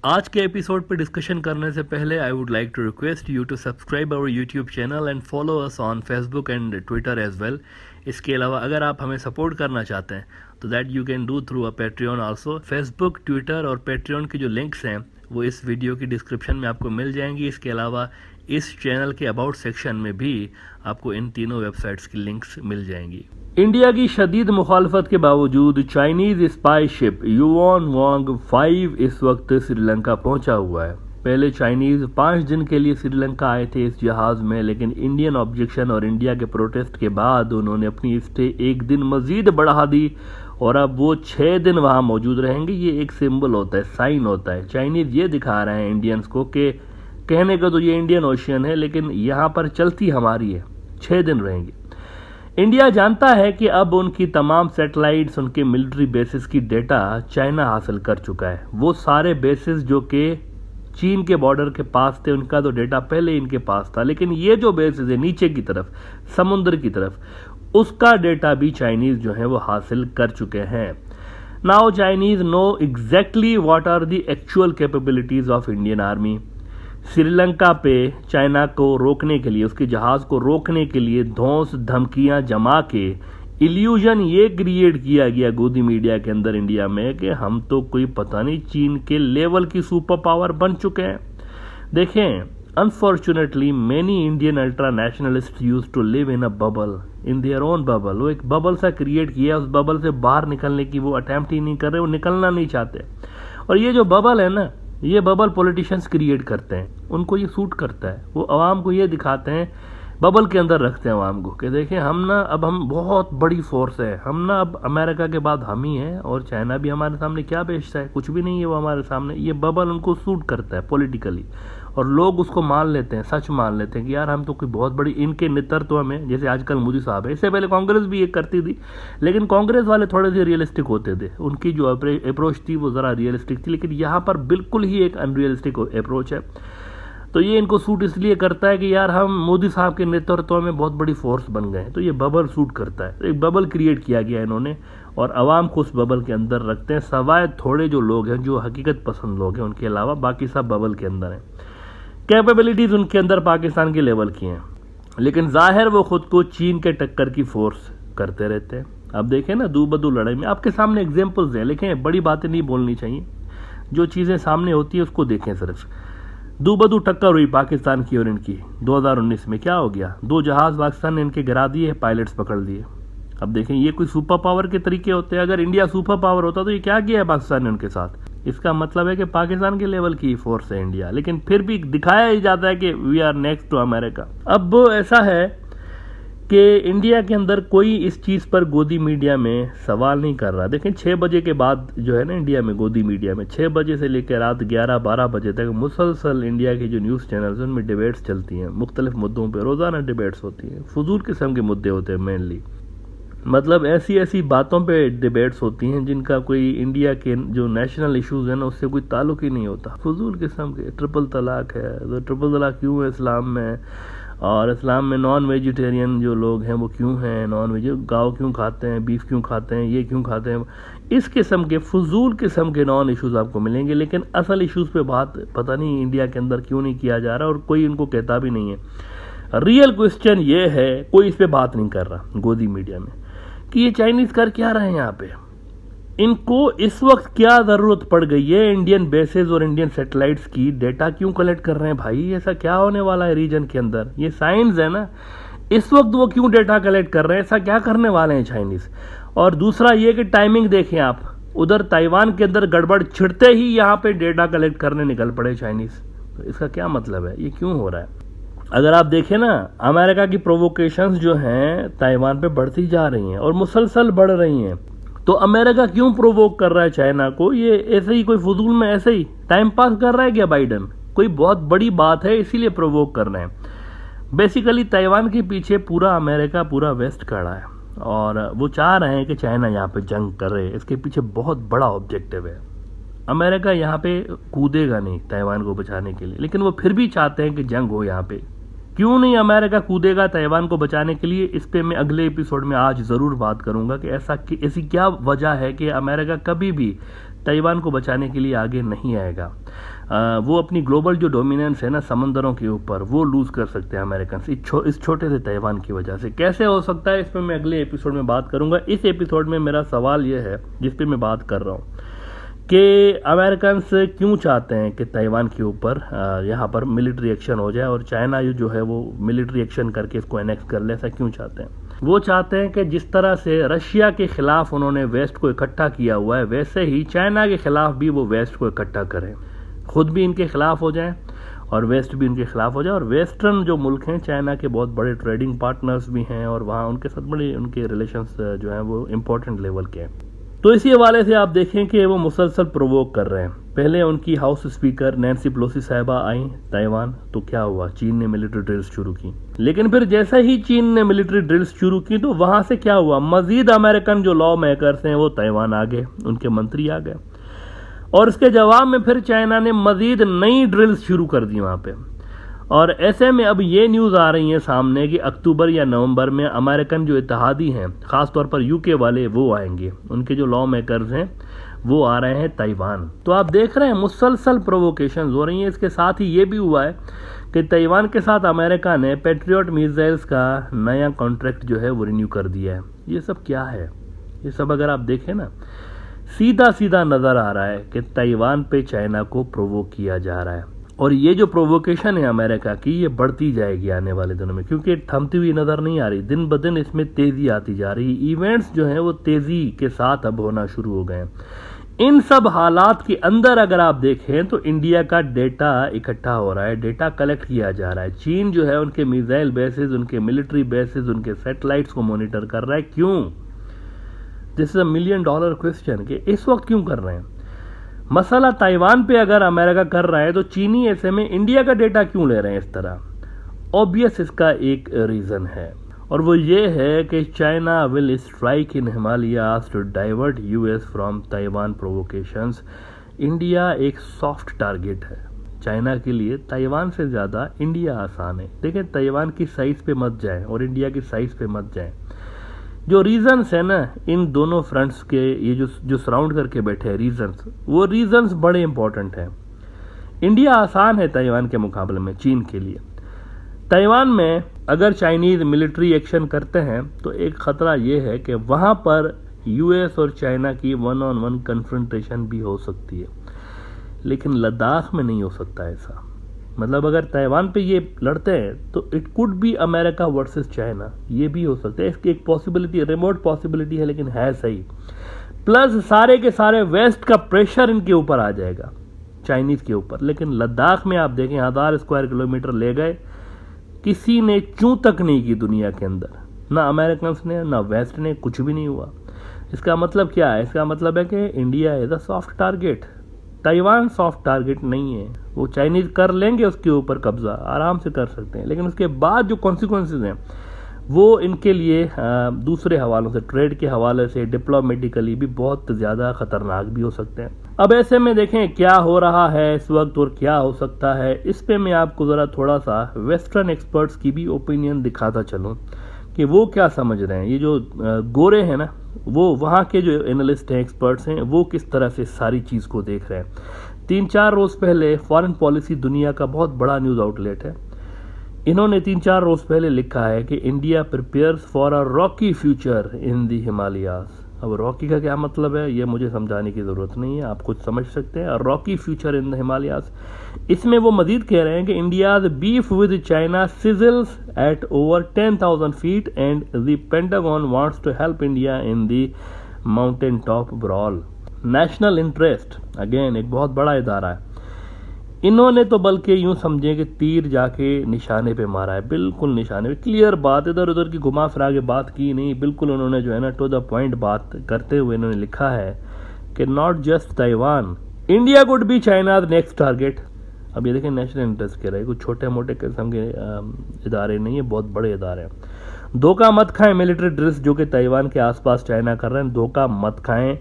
आज के एपिसोड पर डिस्कशन करने से पहले I would like to request you to subscribe our YouTube channel and follow us on Facebook and Twitter as well. इसके अलावा अगर आप हमें सपोर्ट करना चाहते हैं तो that you can do through a Patreon also. Facebook, Twitter और पेट्रियन की जो लिंक्स हैं वो इस वीडियो की डिस्क्रिप्शन में आपको मिल जाएंगी। इसके अलावा इस चैनल के अबाउट सेक्शन में भी आपको इन तीनों वेबसाइट्स की लिंक्स मिल जाएंगी। इंडिया की शदीद मुखालफत के बावजूद चाइनीज स्पाई शिप युआन वांग 5 इस वक्त श्रीलंका पहुंचा हुआ है। पहले चाइनीज 5 दिन के लिए श्रीलंका आए थे इस जहाज में, लेकिन इंडियन ऑब्जेक्शन और इंडिया के प्रोटेस्ट के बाद उन्होंने अपनी स्टे 1 दिन मजीद बढ़ा दी और अब वो 6 दिन वहां मौजूद रहेंगे। ये एक सिंबल होता है, साइन होता है। चाइनीज ये दिखा रहे हैं इंडियंस को कि कहने का तो ये इंडियन ओशियन है लेकिन यहाँ पर चलती हमारी है, 6 दिन रहेंगे। इंडिया जानता है कि अब उनकी तमाम सैटेलाइट्स, उनके मिलिट्री बेसिस की डेटा चाइना हासिल कर चुका है। वो सारे बेसिस जो कि चीन के बॉर्डर के पास थे उनका तो डेटा पहले इनके पास था, लेकिन ये जो बेसिस है नीचे की तरफ, समुद्र की तरफ, उसका डेटा भी चाइनीज जो है वो हासिल कर चुके हैं। Now Chinese know exactly what are the actual capabilities of Indian army. Sri Lanka पे चाइना को रोकने के लिए, उसके जहाज को रोकने के लिए धौंस धमकियां जमा के इल्यूजन ये क्रिएट किया गया गोदी मीडिया के अंदर इंडिया में कि हम तो कोई पता नहीं चीन के लेवल की सुपर पावर बन चुके हैं। देखें, unfortunately many Indian ultra nationalist used to live in a bubble, in their own bubble. वो एक बबल सा क्रिएट किया, उस बबल से बाहर निकलने की वो अटेम्प्ट ही नहीं कर रहे, वो निकलना नहीं चाहते। और ये जो बबल है ना, ये बबल पॉलिटिशियंस क्रिएट करते हैं, उनको ये सूट करता है। वो आवाम को ये दिखाते हैं, बबल के अंदर रखते हैं आवाम को कि देखें हम बहुत बड़ी फोर्स है, हम अब अमेरिका के बाद हम ही हैं और चाइना भी हमारे सामने क्या बेचता है, कुछ भी नहीं है वो हमारे सामने। ये बबल उनको सूट करता है पॉलिटिकली और लोग उसको मान लेते हैं, सच मान लेते हैं कि यार हम तो कोई बहुत बड़ी, इनके नेतृत्व में, जैसे आजकल मोदी साहब है, इससे पहले कांग्रेस भी ये करती थी लेकिन कांग्रेस वाले थोड़े से रियलिस्टिक होते थे, उनकी जो अप्रोच थी वो ज़रा रियलिस्टिक थी, लेकिन यहाँ पर बिल्कुल ही एक अनरियलिस्टिक अप्रोच है। तो ये इनको सूट इसलिए करता है कि यार हम मोदी साहब के नेतृत्व में बहुत बड़ी फोर्स बन गए, तो ये बबल सूट करता है। तो एक बबल क्रिएट किया गया इन्होंने और आवाम को उस बबल के अंदर रखते हैं, सवाए थोड़े जो लोग हैं जो हकीकत पसंद लोग हैं, उनके अलावा बाकी सब बबल के अंदर हैं। कैपेबिलिटीज उनके अंदर पाकिस्तान के लेवल की हैं, लेकिन जाहिर वो खुद को चीन के टक्कर की फोर्स करते रहते हैं। अब देखें ना, दू बदू लड़ाई में आपके सामने एग्जाम्पल्स हैं, लेकिन बड़ी बातें नहीं बोलनी चाहिए, जो चीज़ें सामने होती है उसको देखें। सिर्फ दू बदू टक्कर हुई पाकिस्तान की और इनकी 2019 में, क्या हो गया, 2 जहाज पाकिस्तान ने इनके गिरा दिए, पायलट्स पकड़ लिए। अब देखें, ये कोई सुपर पावर के तरीके होते हैं। अगर इंडिया सुपर पावर होता तो ये क्या किया है पाकिस्तान ने उनके साथ। इसका मतलब है कि पाकिस्तान के लेवल की फोर्स है इंडिया, लेकिन फिर भी दिखाया ही जाता है कि we are next to America. अब ऐसा है कि इंडिया के अंदर कोई इस चीज़ पर गोदी मीडिया में सवाल नहीं कर रहा। देखें, 6 बजे के बाद जो है ना इंडिया में, गोदी मीडिया में 6 बजे से लेकर रात 11-12 बजे तक मुसलसल इंडिया के जो न्यूज़ चैनल्स हैं उनमें डिबेट्स चलती हैं, मुख्तलिफ मुद्दों पर रोज़ाना डिबेट्स होती हैं। फजूल किस्म के मुद्दे होते हैं मेनली, मतलब ऐसी ऐसी बातों पे डिबेट्स होती हैं जिनका कोई इंडिया के जो नेशनल इश्यूज है ना उससे कोई ताल्लुक ही नहीं होता। फजूल किस्म के, ट्रिपल तलाक है तो ट्रिपल तलाक क्यों है इस्लाम में, और इस्लाम में नॉन वेजिटेरियन जो लोग हैं वो क्यों हैं, नॉन वेज गाँव क्यों खाते हैं, बीफ क्यों खाते हैं, ये क्यों खाते हैं। इस किस्म के फजूल किस्म के नॉन इश्यूज आपको मिलेंगे, लेकिन असल इश्यूज पे बात पता नहीं इंडिया के अंदर क्यों नहीं किया जा रहा और कोई इनको कहता भी नहीं है। रियल क्वेश्चन ये है, कोई इस पर बात नहीं कर रहा गोदी मीडिया में कि ये चाइनीज कर क्या रहे हैं यहाँ पे, इनको इस वक्त क्या जरूरत पड़ गई है इंडियन बेसेस और इंडियन सैटेलाइट्स की, डेटा क्यों कलेक्ट कर रहे हैं भाई, ऐसा क्या होने वाला है रीजन के अंदर, ये साइंस है ना। इस वक्त वो क्यों डेटा कलेक्ट कर रहे हैं, ऐसा क्या करने वाले हैं चाइनीज। और दूसरा ये कि टाइमिंग देखें आप, उधर ताइवान के अंदर गड़बड़ छिड़ते ही यहाँ पे डेटा कलेक्ट करने निकल पड़े चाइनीज, तो इसका क्या मतलब है, ये क्यों हो रहा है। अगर आप देखें ना, अमेरिका की प्रोवोकेशंस जो हैं ताइवान पे बढ़ती जा रही हैं और मुसलसल बढ़ रही हैं, तो अमेरिका क्यों प्रोवोक कर रहा है चाइना को, ये ऐसे ही कोई फजूल में ऐसे ही टाइम पास कर रहा है क्या बाइडन, कोई बहुत बड़ी बात है इसीलिए प्रोवोक कर रहे हैं। बेसिकली ताइवान के पीछे पूरा अमेरिका, पूरा वेस्ट खड़ा है और वो चाह रहे हैं कि चाइना यहाँ पे जंग करे, इसके पीछे बहुत बड़ा ऑब्जेक्टिव है। अमेरिका यहाँ पे कूदेगा नहीं ताइवान को बचाने के लिए, लेकिन वो फिर भी चाहते हैं कि जंग हो यहाँ पे। क्यों नहीं अमेरिका कूदेगा ताइवान को बचाने के लिए, इस पे मैं अगले एपिसोड में आज ज़रूर बात करूंगा कि ऐसी क्या वजह है कि अमेरिका कभी भी ताइवान को बचाने के लिए आगे नहीं आएगा। वो अपनी ग्लोबल जो डोमिनेंस है ना समंदरों के ऊपर, वो लूज़ कर सकते हैं अमेरिकन इस छोटे से ताइवान की वजह से। कैसे हो सकता है, इस पर मैं अगले एपिसोड में बात करूंगा। इस एपिसोड में मेरा सवाल ये है, जिस पे मैं बात कर रहा हूँ, कि अमेरिकन क्यों चाहते हैं कि ताइवान के ऊपर यहाँ पर मिलिट्री एक्शन हो जाए और चाइना जो है वो मिलिट्री एक्शन करके इसको एनेक्स कर ले। ऐसा क्यों चाहते हैं? वो चाहते हैं कि जिस तरह से रशिया के खिलाफ उन्होंने वेस्ट को इकट्ठा किया हुआ है, वैसे ही चाइना के खिलाफ भी वो वेस्ट को इकट्ठा करें, खुद भी इनके खिलाफ हो जाएं और वेस्ट भी इनके खिलाफ हो जाए। और वेस्टर्न जो मुल्क हैं, चाइना के बहुत बड़े ट्रेडिंग पार्टनर्स भी हैं और वहाँ उनके साथ बड़े उनके रिलेशंस जो हैं वो इम्पोर्टेंट लेवल के हैं। तो इसी हवाले से आप देखें कि वो मुसलसल प्रोवोक कर रहे हैं। पहले उनकी हाउस स्पीकर नैन्सी पेलोसी साहिबा आई ताइवान, तो क्या हुआ, चीन ने मिलिट्री ड्रिल्स शुरू की। लेकिन फिर जैसे ही चीन ने मिलिट्री ड्रिल्स शुरू की तो वहां से क्या हुआ, मजीद अमेरिकन जो लॉ मेकर्स हैं वो ताइवान आ गए, उनके मंत्री आ गए, और इसके जवाब में फिर चाइना ने मजीद नई ड्रिल्स शुरू कर दी वहां पे। और ऐसे में अब ये न्यूज़ आ रही है सामने कि अक्टूबर या नवंबर में अमेरिकन जो इत्तेहादी हैं, ख़ासतौर पर यूके वाले, वो आएंगे, उनके जो लॉ मेकर्स हैं वो आ रहे हैं ताइवान। तो आप देख रहे हैं मुसलसल प्रोवोकेशन हो रही हैं। इसके साथ ही ये भी हुआ है कि ताइवान के साथ अमेरिका ने पेट्रियट मिसाइल्स का नया कॉन्ट्रैक्ट जो है वो रिन्यू कर दिया है। ये सब क्या है? ये सब अगर आप देखें ना, सीधा सीधा नज़र आ रहा है कि ताइवान पे चाइना को प्रोवोक किया जा रहा है। और ये जो प्रोवोकेशन है अमेरिका की, ये बढ़ती जाएगी आने वाले दिनों में, क्योंकि थमती हुई नज़र नहीं आ रही। दिन ब दिन इसमें तेज़ी आती जा रही है। इवेंट्स जो हैं वो तेज़ी के साथ अब होना शुरू हो गए हैं। इन सब हालात के अंदर अगर आप देखें तो इंडिया का डेटा इकट्ठा हो रहा है, डेटा कलेक्ट किया जा रहा है। चीन जो है उनके मिसाइल बेसिस, उनके मिलिट्री बेसिस, उनके सैटेलाइट्स को मॉनिटर कर रहा है। क्यों? दिस इज $1 मिलियन क्वेश्चन कि इस वक्त क्यों कर रहे हैं। मसला ताइवान पे अगर अमेरिका कर रहा है तो चीनी ऐसे में इंडिया का डेटा क्यों ले रहे हैं इस तरह? ऑब्वियस इसका एक रीज़न है, और वो ये है कि China will strike in Himalayas to divert US from Taiwan provocations. India एक सॉफ्ट टारगेट है चाइना के लिए। ताइवान से ज़्यादा इंडिया आसान है। देखें, ताइवान की साइज़ पे मत जाएं और इंडिया की साइज़ पे मत जाएं। जो रीजन्स है ना इन दोनों फ्रंट्स के, ये जो सराउंड करके बैठे हैं रीजन्स, वो रीजन्स बड़े इंपॉर्टेंट हैं। इंडिया आसान है ताइवान के मुकाबले में चीन के लिए। ताइवान में अगर चाइनीज मिलिट्री एक्शन करते हैं तो एक खतरा ये है कि वहाँ पर यूएस और चाइना की 1-on-1 कन्फ्रंटेशन भी हो सकती है, लेकिन लद्दाख में नहीं हो सकता ऐसा। मतलब अगर ताइवान पे ये लड़ते हैं तो it could be America versus China, ये भी हो सकता है। इसकी एक पॉसिबिलिटी, रिमोट पॉसिबिलिटी है, लेकिन है सही। प्लस सारे के सारे वेस्ट का प्रेशर इनके ऊपर आ जाएगा, चाइनीज के ऊपर। लेकिन लद्दाख में आप देखें 1000 स्क्वायर किलोमीटर ले गए, किसी ने चूं तक नहीं की दुनिया के अंदर, ना अमेरिकन ने ना वेस्ट ने, कुछ भी नहीं हुआ। इसका मतलब क्या है? इसका मतलब है कि India is a soft target. Taiwan soft target नहीं है। वो चाइनीज कर लेंगे उसके ऊपर कब्जा, आराम से कर सकते हैं, लेकिन उसके बाद जो कॉन्सिक्वेंसेज हैं वो इनके लिए दूसरे हवालों से, ट्रेड के हवाले से, डिप्लोमेटिकली भी बहुत ज़्यादा खतरनाक भी हो सकते हैं। अब ऐसे में देखें क्या हो रहा है इस वक्त और क्या हो सकता है। इस पे मैं आपको ज़रा थोड़ा सा वेस्टर्न एक्सपर्ट्स की भी ओपिनियन दिखाता चलूँ कि वो क्या समझ रहे हैं। ये जो गोरे हैं ना, वो वहाँ के जो एनालिस्ट हैं, एक्सपर्ट्स हैं, वो किस तरह से सारी चीज़ को देख रहे हैं। 3-4 रोज़ पहले फॉरेन पॉलिसी दुनिया का बहुत बड़ा न्यूज़ आउटलेट है, इन्होंने 3-4 रोज़ पहले लिखा है कि India prepares for a rocky future in the Himalayas. अब रॉकी का क्या मतलब है ये मुझे समझाने की ज़रूरत नहीं है, आप कुछ समझ सकते हैं। Rocky future in the Himalayas, इसमें वो मजीद कह रहे हैं कि India's beef with China sizzles at over 10,000 feet and the Pentagon wants to help India in the mountain top brawl. National interest, again एक बहुत बड़ा इदारा है। इन्होंने तो बल्कि यूं समझे कि तीर जाके निशाने पे मारा है, बिल्कुल निशाने पे, क्लियर बात, इधर उधर की घुमा फिरा के बात की नहीं, बिल्कुल उन्होंने जो है ना टू द पॉइंट बात करते हुए इन्होंने लिखा है कि not just Taiwan, India could be China's next target. अब ये देखें, नेशनल इंटरेस्ट कह रहे हैं, कुछ छोटे मोटे किस्म के इदारे नहीं है, बहुत बड़े इदारे हैं। धोखा मत खाएं मिलिट्री ड्रिल्स जो कि ताइवान के आसपास चाइना कर रहे हैं, धोखा मत खाएं।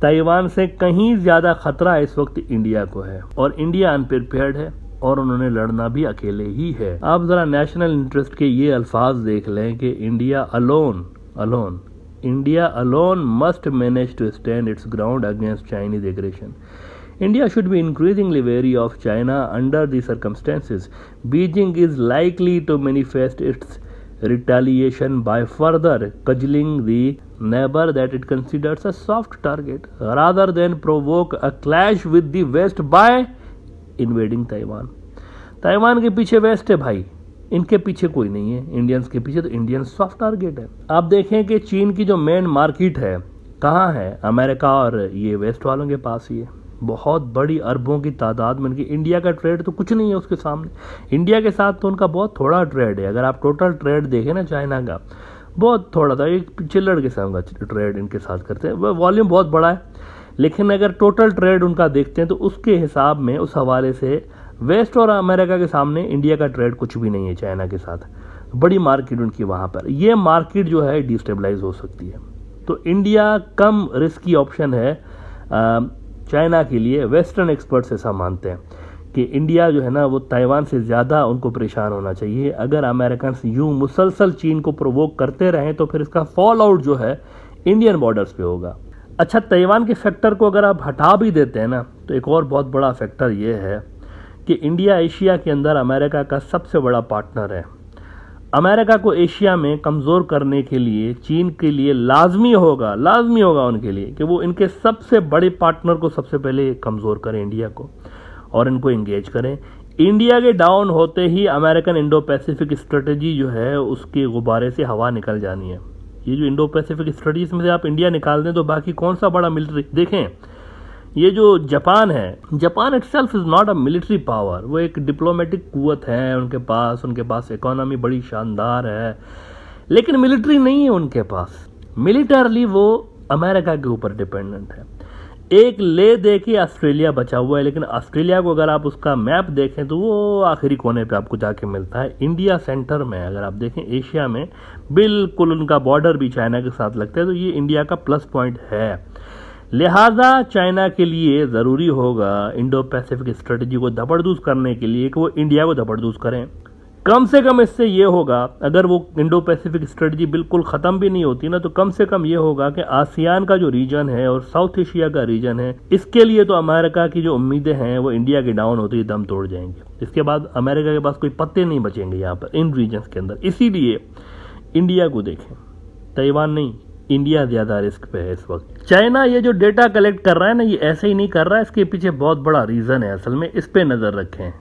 ताइवान से कहीं ज़्यादा खतरा इस वक्त इंडिया को है, और इंडिया अनप्रिपेयर्ड है, और उन्होंने लड़ना भी अकेले ही है। आप ज़रा नेशनल इंटरेस्ट के ये अल्फाज देख लें कि India alone must manage to stand its ground against Chinese aggression. India should be increasingly wary of China under these circumstances. Beijing is likely to manifest its retaliation by further cudgeling the neighbor that it considers a soft target, rather than provoke a clash with the West by invading Taiwan. Taiwan के पीछे waste है भाई, इनके पीछे कोई नहीं है, Indians के पीछे तो इंडियन सॉफ्ट टारगेट है। आप देखें कि चीन की जो मेन मार्केट है कहाँ है, अमेरिका और ये वेस्ट वालों के पास ही है। बहुत बड़ी अरबों की तादाद में इनकी, इंडिया का ट्रेड तो कुछ नहीं है उसके सामने। इंडिया के साथ तो उनका बहुत थोड़ा ट्रेड है। अगर आप टोटल ट्रेड देखें ना चाइना का, बहुत थोड़ा था, एक चिल्लड़ के साथ का ट्रेड इनके साथ करते हैं। वॉल्यूम बहुत बड़ा है, लेकिन अगर टोटल ट्रेड उनका देखते हैं तो उसके हिसाब में, उस हवाले से वेस्ट और अमेरिका के सामने इंडिया का ट्रेड कुछ भी नहीं है चाइना के साथ। बड़ी मार्केट उनकी वहाँ पर, ये मार्केट जो है डिस्टेबलाइज हो सकती है। तो इंडिया कम रिस्की ऑप्शन है चाइना के लिए। वेस्टर्न एक्सपर्ट्स ऐसा मानते हैं कि इंडिया जो है ना वो ताइवान से ज़्यादा उनको परेशान होना चाहिए। अगर अमेरिकन यूं मुसलसल चीन को प्रोवोक करते रहें तो फिर इसका फॉल आउट जो है इंडियन बॉर्डर्स पे होगा। अच्छा, ताइवान के फैक्टर को अगर आप हटा भी देते हैं ना, तो एक और बहुत बड़ा फैक्टर ये है कि इंडिया एशिया के अंदर अमेरिका का सबसे बड़ा पार्टनर है। अमेरिका को एशिया में कमज़ोर करने के लिए चीन के लिए लाजमी होगा उनके लिए कि वो इनके सबसे बड़े पार्टनर को सबसे पहले कमज़ोर करें, इंडिया को, और इनको एंगेज करें। इंडिया के डाउन होते ही अमेरिकन इंडो पैसिफिक स्ट्रेटजी जो है उसके गुब्बारे से हवा निकल जानी है। ये जो इंडो पैसिफिक स्ट्रेटजी में से आप इंडिया निकाल दें तो बाकी कौन सा बड़ा मिलिट्री, देखें ये जो जापान है, Japan itself is not a military power, वो एक डिप्लोमेटिक कुव्वत है उनके पास इकोनॉमी बड़ी शानदार है, लेकिन मिलिट्री नहीं है उनके पास। मिलिटरली वो अमेरिका के ऊपर डिपेंडेंट है। एक ले दे के ऑस्ट्रेलिया बचा हुआ है, लेकिन ऑस्ट्रेलिया को अगर आप उसका मैप देखें तो वो आखिरी कोने पे आपको जाके मिलता है। इंडिया सेंटर में, अगर आप देखें एशिया में बिल्कुल उनका बॉर्डर भी चाइना के साथ लगता है, तो ये इंडिया का प्लस पॉइंट है। लिहाजा चाइना के लिए ज़रूरी होगा इंडो पैसिफिक स्ट्रेटजी को धबड़दूस करने के लिए कि वो इंडिया को धबड़दूस करें। कम से कम इससे ये होगा, अगर वो इंडो पैसिफिक स्ट्रेटजी बिल्कुल ख़त्म भी नहीं होती ना, तो कम से कम ये होगा कि आसियान का जो रीजन है और साउथ एशिया का रीजन है, इसके लिए तो अमेरिका की जो उम्मीदें हैं वो इंडिया के डाउन होते ही दम तोड़ जाएंगे। इसके बाद अमेरिका के पास कोई पत्ते नहीं बचेंगे यहाँ पर इन रीजन्स के अंदर। इसीलिए इंडिया को देखें, ताइवान नहीं, इंडिया ज़्यादा रिस्क पे है इस वक्त। चाइना ये जो डेटा कलेक्ट कर रहा है ना, ये ऐसे ही नहीं कर रहा है, इसके पीछे बहुत बड़ा रीज़न है असल में, इस पे नज़र रखें।